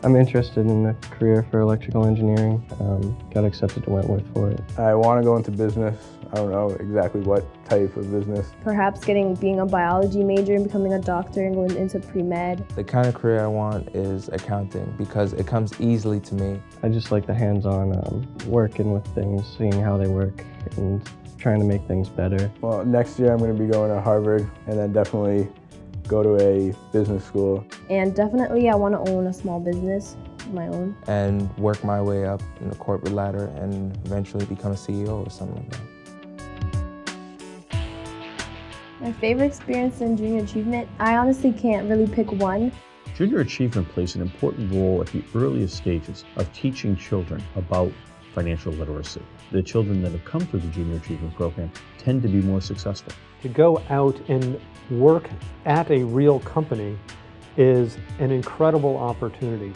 I'm interested in a career for electrical engineering. Got accepted to Wentworth for it. I want to go into business. I don't know exactly what type of business. Perhaps being a biology major and becoming a doctor and going into pre-med. The kind of career I want is accounting because it comes easily to me. I just like the hands-on working with things, seeing how they work, and trying to make things better. Well, next year I'm going to be going to Harvard and then definitely go to a business school. And definitely I want to own a small business of my own. And work my way up in the corporate ladder and eventually become a CEO or something like that. My favorite experience in junior achievement, I honestly can't really pick one. Junior achievement plays an important role at the earliest stages of teaching children about financial literacy. The children that have come through the Junior Achievement Program tend to be more successful. To go out and work at a real company is an incredible opportunity.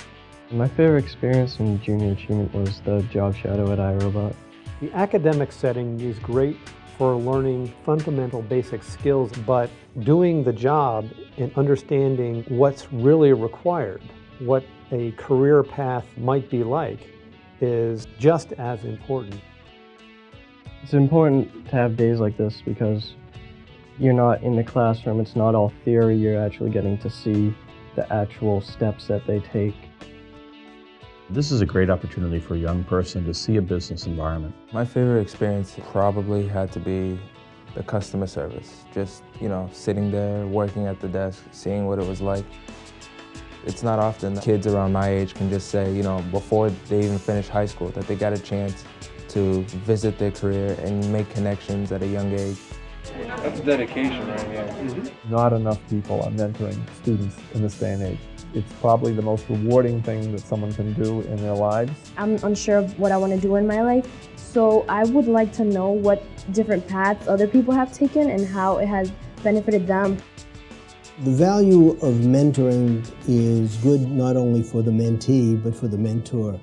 My favorite experience in junior achievement was the job shadow at iRobot. The academic setting is great for learning fundamental basic skills, but doing the job and understanding what's really required, what a career path might be like, is just as important. It's important to have days like this because you're not in the classroom, it's not all theory, you're actually getting to see the actual steps that they take. This is a great opportunity for a young person to see a business environment. My favorite experience probably had to be the customer service. Just, sitting there, working at the desk, seeing what it was like. It's not often that kids around my age can just say, before they even finish high school, that they got a chance to visit their career and make connections at a young age. That's dedication right here. Not enough people are mentoring students in this day and age. It's probably the most rewarding thing that someone can do in their lives. I'm unsure of what I want to do in my life, so I would like to know what different paths other people have taken and how it has benefited them. The value of mentoring is good not only for the mentee, but for the mentor.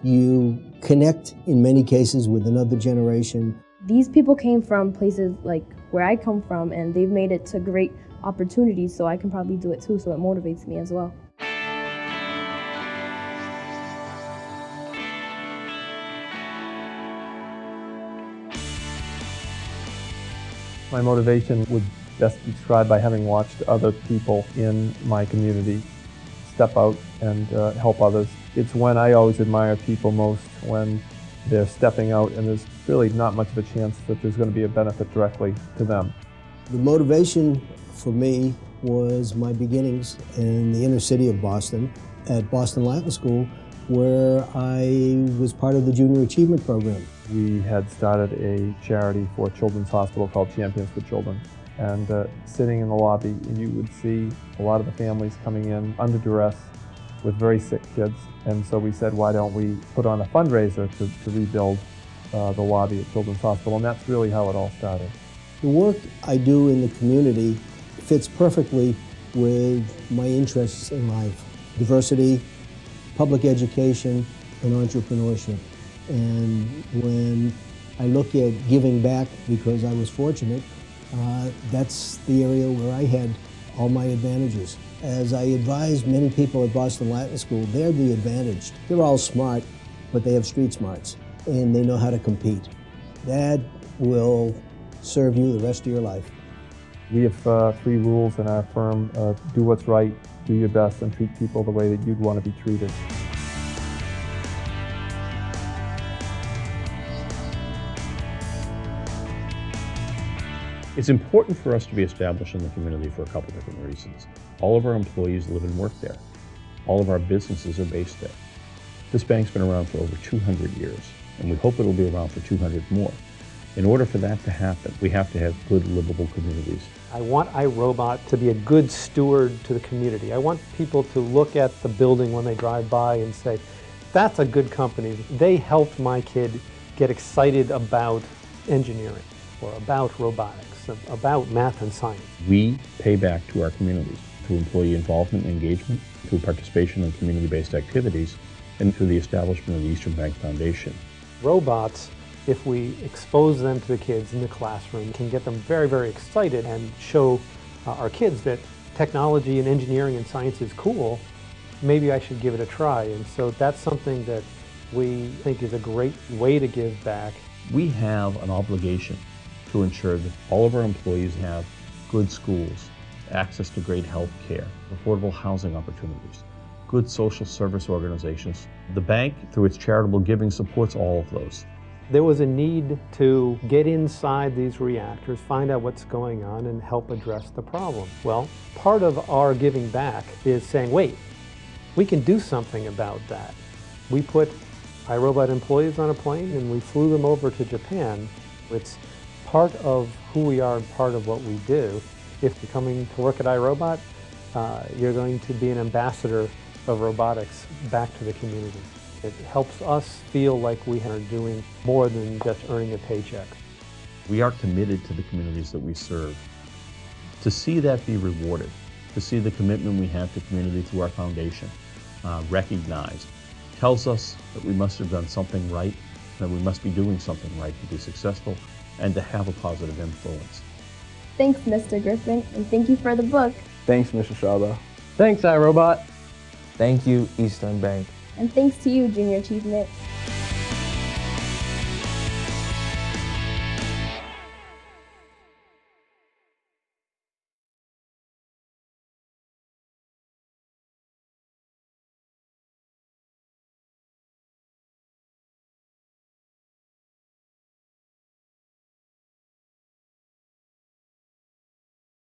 You connect, in many cases, with another generation. These people came from places like where I come from, and they've made it to great opportunities, so I can probably do it too, so it motivates me as well. My motivation would best be described by having watched other people in my community step out and help others. It's when I always admire people most, when they're stepping out and there's really not much of a chance that there's going to be a benefit directly to them. The motivation for me was my beginnings in the inner city of Boston at Boston Latin School, where I was part of the Junior Achievement Program. We had started a charity for a children's hospital called Champions for Children. And sitting in the lobby, and you would see a lot of the families coming in under duress with very sick kids. And so we said, why don't we put on a fundraiser to rebuild the lobby at Children's Hospital, and that's really how it all started. The work I do in the community fits perfectly with my interests in life: diversity, public education, and entrepreneurship. And when I look at giving back, because I was fortunate, that's the area where I had all my advantages. As I advise many people at Boston Latin School, they're the advantaged. They're all smart, but they have street smarts, and they know how to compete. That will serve you the rest of your life. We have 3 rules in our firm: do what's right, do your best, and treat people the way that you'd want to be treated. It's important for us to be established in the community for a couple different reasons. All of our employees live and work there. All of our businesses are based there. This bank's been around for over 200 years, and we hope it'll be around for 200 more. In order for that to happen, we have to have good, livable communities. I want iRobot to be a good steward to the community. I want people to look at the building when they drive by and say, that's a good company. They helped my kid get excited about engineering or about robotics, about math and science. We pay back to our communities through employee involvement and engagement, through participation in community-based activities, and through the establishment of the Eastern Bank Foundation. Robots, if we expose them to the kids in the classroom, can get them very, very excited and show our kids that technology and engineering and science is cool, maybe I should give it a try. And so that's something that we think is a great way to give back. We have an obligation to ensure that all of our employees have good schools, access to great health care, affordable housing opportunities, good social service organizations. The bank, through its charitable giving, supports all of those. There was a need to get inside these reactors, find out what's going on, and help address the problem. Well, part of our giving back is saying, wait, we can do something about that. We put iRobot employees on a plane and we flew them over to Japan. It's part of who we are and part of what we do. If you're coming to work at iRobot, you're going to be an ambassador of robotics back to the community. It helps us feel like we are doing more than just earning a paycheck. We are committed to the communities that we serve. To see that be rewarded, to see the commitment we have to community through our foundation recognized, tells us that we must have done something right, that we must be doing something right to be successful and to have a positive influence. Thanks, Mr. Griffin, and thank you for the book. Thanks, Mr. Schauber. Thanks, iRobot. Thank you, Eastern Bank. And thanks to you, Junior Achievement.